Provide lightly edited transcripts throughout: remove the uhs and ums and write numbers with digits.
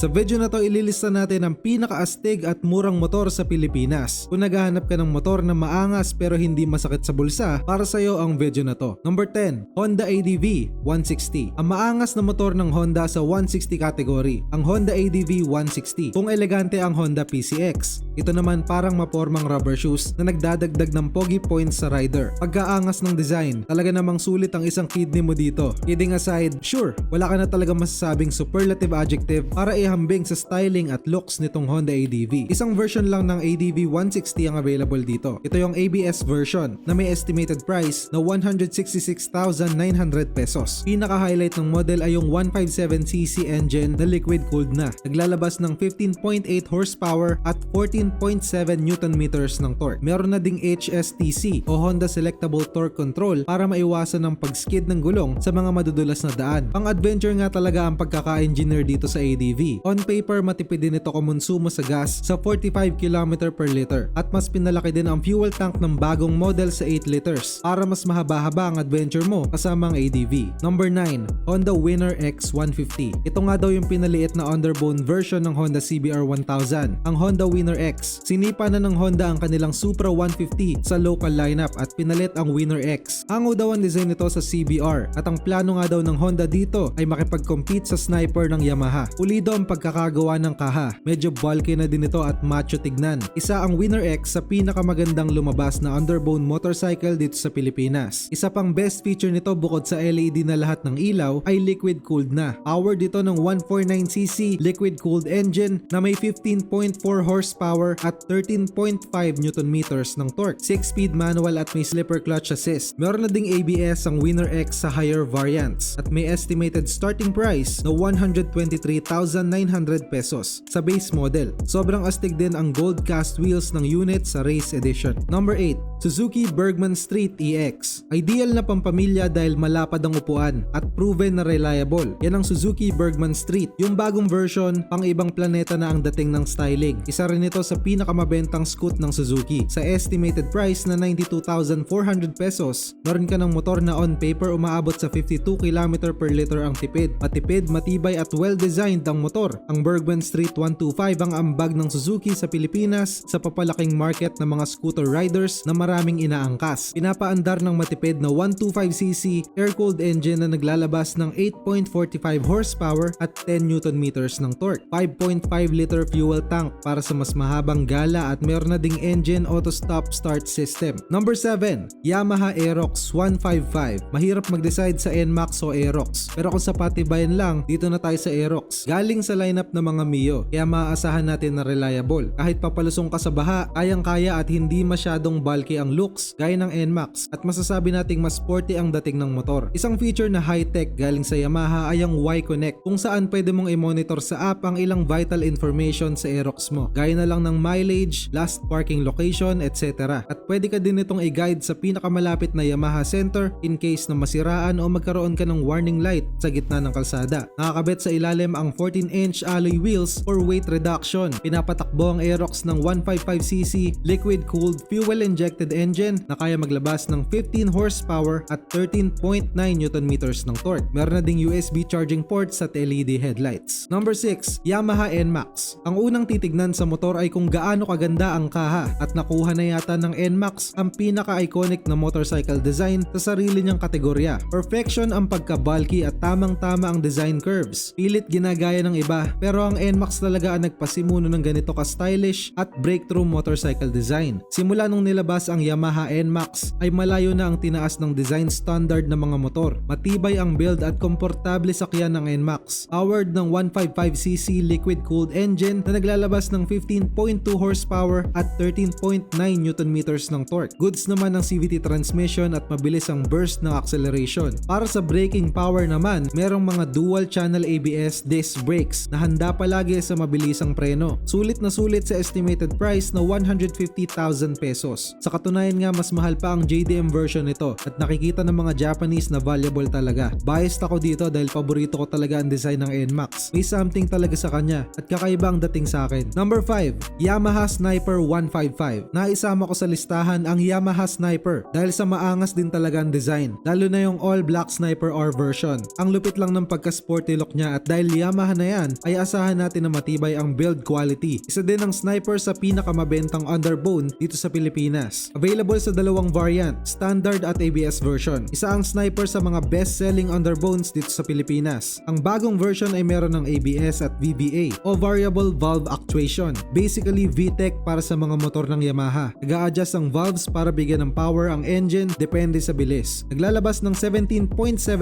Sa video na to ililista natin ang pinakaastig at murang motor sa Pilipinas. Kung naghahanap ka ng motor na maangas pero hindi masakit sa bulsa, para sa'yo ang video na to. Number 10, Honda ADV 160. Ang maangas na motor ng Honda sa 160 category, ang Honda ADV 160. Kung elegante ang Honda PCX, ito naman parang mapormang rubber shoes na nagdadagdag ng pogi points sa rider. Pagkaangas ng design, talaga namang sulit ang isang kidney mo dito. Kidding aside, sure, wala ka na talaga masasabing superlative adjective para ihambing sa styling at looks nitong Honda ADV. Isang version lang ng ADV 160 ang available dito. Ito yung ABS version na may estimated price na 166,900 pesos. Pinaka-highlight ng model ay yung 157cc engine na liquid-cooled na. Naglalabas ng 15.8 horsepower at 14.7 Nm ng torque. Meron na ding HSTC o Honda Selectable Torque Control para maiwasan ng pag-skid ng gulong sa mga madudulas na daan. Pang-adventure nga talaga ang pagkaka-engineer dito sa ADV. On paper, matipid din ito kumonsumo sa gas sa 45 km per liter at mas pinalaki din ang fuel tank ng bagong model sa 8 liters para mas mahaba-haba ang adventure mo kasama ang ADV. Number 9, Honda Winner X 150. Ito nga daw yung pinaliit na underbone version ng Honda CBR 1000. Ang Honda Winner X, sinipa na ng Honda ang kanilang Supra 150 sa local lineup at pinalit ang Winner X. Hango daw ang design nito sa CBR at ang plano nga daw ng Honda dito ay makipag-compete sa Sniper ng Yamaha. Pulido ang pagkakagawa ng kaha. Medyo bulky na din ito at macho tignan. Isa ang Winner X sa pinakamagandang lumabas na underbone motorcycle dito sa Pilipinas. Isa pang best feature nito bukod sa LED na lahat ng ilaw ay liquid cooled na. Powered dito ng 149cc liquid cooled engine na may 15.4 horsepower at 13.5 Nm ng torque. 6-speed manual at may slipper clutch assist. Meron na ding ABS ang Winner X sa higher variants at may estimated starting price na 123,900 pesos sa base model. Sobrang astig din ang gold cast wheels ng unit sa race edition. Number 8, Suzuki Bergman Street EX. Ideal na pampamilya dahil malapad ang upuan at proven na reliable. Yan ang Suzuki Bergman Street. Yung bagong version, pang ibang planeta na ang dating ng styling. Isa rin ito sa pinakamabentang scoot ng Suzuki. Sa estimated price na 92,400 pesos, meron ka ng motor na on paper umaabot sa 52 km per liter ang tipid. Matipid, matibay at well-designed ang motor. Ang Bergman Street 125 ang ambag ng Suzuki sa Pilipinas sa papalaking market ng mga scooter riders na maraming inaangkas. Pinapaandar ng matipid na 125cc air-cooled engine na naglalabas ng 8.45 horsepower at 10 Nm ng torque. 5.5 liter fuel tank para sa mas mahabang gala at meron na ding engine auto stop start system. Number 7, Yamaha Aerox 155. Mahirap mag-decide sa NMAX o Aerox, pero kung sa patibayan lang, dito na tayo sa Aerox. Galing sa lineup ng mga Mio, kaya maaasahan natin na reliable. Kahit papalusong ka sa baha, kayang-kaya at hindi masyadong bulky ang looks gaya ng NMAX at masasabi nating mas sporty ang dating ng motor. Isang feature na high-tech galing sa Yamaha ay ang Y-Connect kung saan pwede mong i-monitor sa app ang ilang vital information sa Aerox mo. Gaya na lang ng mileage, last parking location, etc. At pwede ka din itong i-guide sa pinakamalapit na Yamaha Center in case na masiraan o magkaroon ka ng warning light sa gitna ng kalsada. Nakakabit sa ilalim ang 14-inch alloy wheels for weight reduction. Pinapatakbo ang Aerox ng 155cc liquid-cooled fuel-injected engine na kaya maglabas ng 15 horsepower at 13.9 Nm ng torque. Meron na ding USB charging ports at LED headlights. Number 6, Yamaha NMAX. Ang unang titignan sa motor ay kung gaano kaganda ang kaha at nakuha na yata ng NMAX ang pinaka-iconic na motorcycle design sa sarili niyang kategorya. Perfection ang pagka-bulky at tamang-tama ang design curves. Pilit ginagaya ng iba pero ang NMAX talaga ang nagpasimuno ng ganito ka-stylish at breakthrough motorcycle design. Simula nung nilabas ang Yamaha NMAX ay malayo na ang tinaas ng design standard ng mga motor. Matibay ang build at komportable sakyan ng NMAX. Powered ng 155cc liquid-cooled engine na naglalabas ng 15.2 horsepower at 13.9 Nm ng torque. Goods naman ang CVT transmission at mabilis ang burst ng acceleration. Para sa braking power naman, merong mga dual channel ABS disc brakes na handa palagi sa mabilisang preno. Sulit na sulit sa estimated price na 150,000 pesos. Sa katunayan nga mas mahal pa ang JDM version nito at nakikita ng mga Japanese na valuable talaga. Biased ako dito dahil paborito ko talaga ang design ng NMAX. May something talaga sa kanya at kakaiba ang dating sa akin. Number 5, Yamaha Sniper 155. Naisama ko sa listahan ang Yamaha Sniper dahil sa maangas din talaga ang design, lalo na yung all black Sniper R version. Ang lupit lang ng pagka-sporty look niya at dahil Yamaha na yan ay asahan natin na matibay ang build quality. Isa din ang Sniper sa pinakamabentang underbone dito sa Pilipinas. Available sa dalawang variant, standard at ABS version. Isa ang Sniper sa mga best-selling underbones dito sa Pilipinas. Ang bagong version ay meron ng ABS at VVA o variable valve actuation. Basically VTEC para sa mga motor ng Yamaha. Nag-a-adjust ang valves para bigyan ng power ang engine depende sa bilis. Naglalabas ng 17.7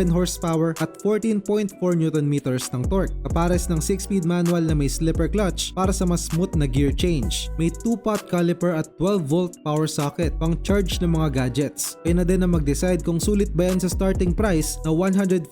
horsepower at 14.4 Nm ng torque. Kapares ng 6-speed manual na may slipper clutch para sa mas smooth na gear change. May 2-pot caliper at 12-volt power socket pang charge ng mga gadgets. Kaya na din na mag-decide kung sulit ba yan sa starting price na 114,900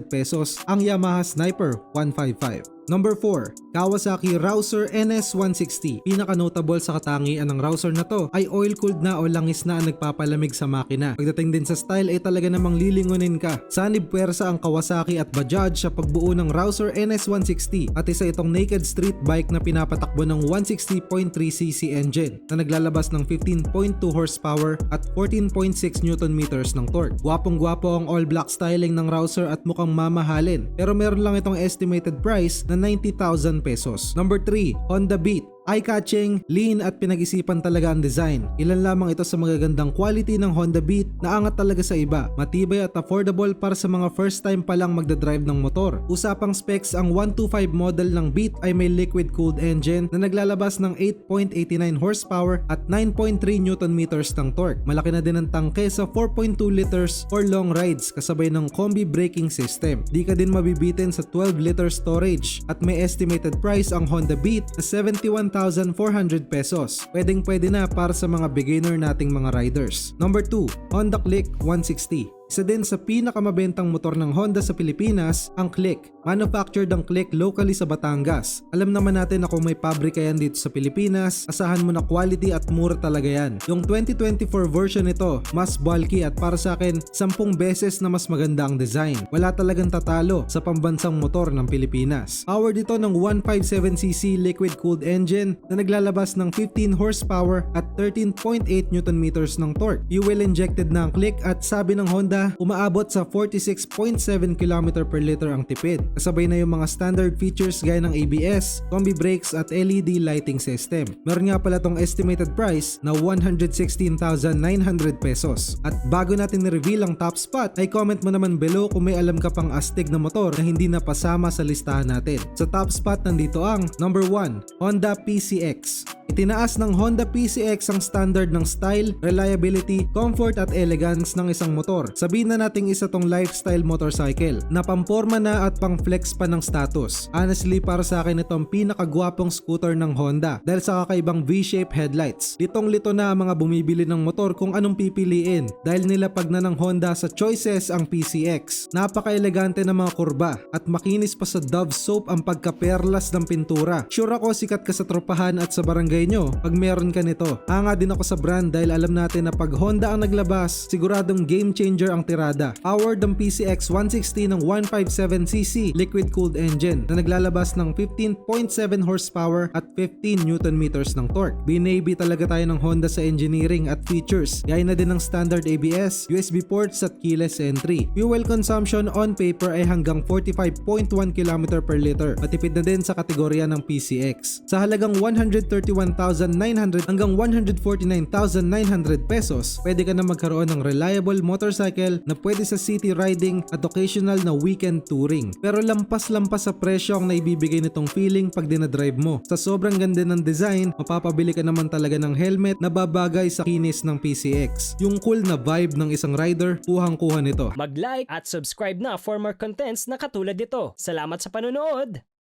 pesos ang Yamaha Sniper 155. Number 4, Kawasaki Rouser NS160. Pinaka-notable sa katangian ng Rouser na to ay oil-cooled na o langis na ang nagpapalamig sa makina. Pagdating din sa style ay talaga namang lilingunin ka. Sanib puwersa ang Kawasaki at Bajaj sa pagbuo ng Rouser NS160 at isa itong naked street bike na pinapatakbo ng 160.3cc engine na naglalabas ng 15.2 horsepower at 14.6 Nm ng torque. Gwapong-gwapo ang all-black styling ng Rouser at mukhang mamahalin, pero meron lang itong estimated price na 90,000 pesos. Number 3, Honda Beat. Eye-catching, lean at pinag-isipan talaga ang design. Ilan lamang ito sa magagandang quality ng Honda Beat na angat talaga sa iba. Matibay at affordable para sa mga first time pa lang magdadrive ng motor. Usapang specs, ang 125 model ng Beat ay may liquid-cooled engine na naglalabas ng 8.89 horsepower at 9.3 Nm ng torque. Malaki na din ang tangke sa 4.2 liters for long rides kasabay ng combi braking system. Di ka din mabibitin sa 12 liter storage at may estimated price ang Honda Beat na 71,400 pesos. Pwedeng-pwede na para sa mga beginner nating mga riders. Number 2, Honda Click 160. Isa din sa pinakamabentang motor ng Honda sa Pilipinas, ang Click. Manufactured ang Click locally sa Batangas. Alam naman natin na kung may pabrika yan dito sa Pilipinas, asahan mo na quality at mura talaga yan. Yung 2024 version nito, mas bulky at para sa akin, 10 beses na mas maganda ang design. Wala talagang tatalo sa pambansang motor ng Pilipinas. Power dito ng 157cc liquid-cooled engine na naglalabas ng 15 horsepower at 13.8 Nm ng torque. Fuel injected na ang Click at sabi ng Honda, umaabot sa 46.7 km per liter ang tipid. Kasabay na yung mga standard features gaya ng ABS, combi brakes at LED lighting system. Meron nga pala tong estimated price na 116,900 pesos. At bago natin ni-reveal ang top spot, ay comment mo naman below kung may alam ka pang astig na motor na hindi napasama sa listahan natin. Sa top spot nandito ang number 1, Honda PCX. Itinaas ng Honda PCX ang standard ng style, reliability, comfort at elegance ng isang motor. Sabihin na nating isa tong lifestyle motorcycle na pamporma na at pang flex pa ng status. Honestly, para sa akin ito ang pinakagwapong scooter ng Honda dahil sa kakaibang V-shape headlights. Litong-lito na ang mga bumibili ng motor kung anong pipiliin dahil nilapag na ng Honda sa choices ang PCX. Napaka-elegante ng mga kurba at makinis pa sa Dove soap ang pagkaperlas ng pintura. Sure ako sikat ka sa tropahan at sa barangay nyo pag meron ka nito. Hanga din ako sa brand dahil alam natin na pag Honda ang naglabas, siguradong game changer ang tirada. Powered ang PCX 160 ng 157cc liquid-cooled engine na naglalabas ng 15.7 horsepower at 15 Nm ng torque. Binavy talaga tayo ng Honda sa engineering at features. Gaya na din ng standard ABS, USB ports at keyless entry. Fuel consumption on paper ay hanggang 45.1 km per liter. Matipid na din sa kategorya ng PCX. Sa halagang 131,900 hanggang 149,900 pesos, pwede ka na magkaroon ng reliable motorcycle na pwede sa city riding at occasional na weekend touring. Pero lampas-lampas sa presyo ang naibibigay nitong feeling pag dinadrive mo. Sa sobrang ganda ng design, mapapabili ka naman talaga ng helmet na babagay sa kinis ng PCX. Yung cool na vibe ng isang rider, kuhang-kuha nito. Mag-like at subscribe na for more contents na katulad nito. Salamat sa panonood!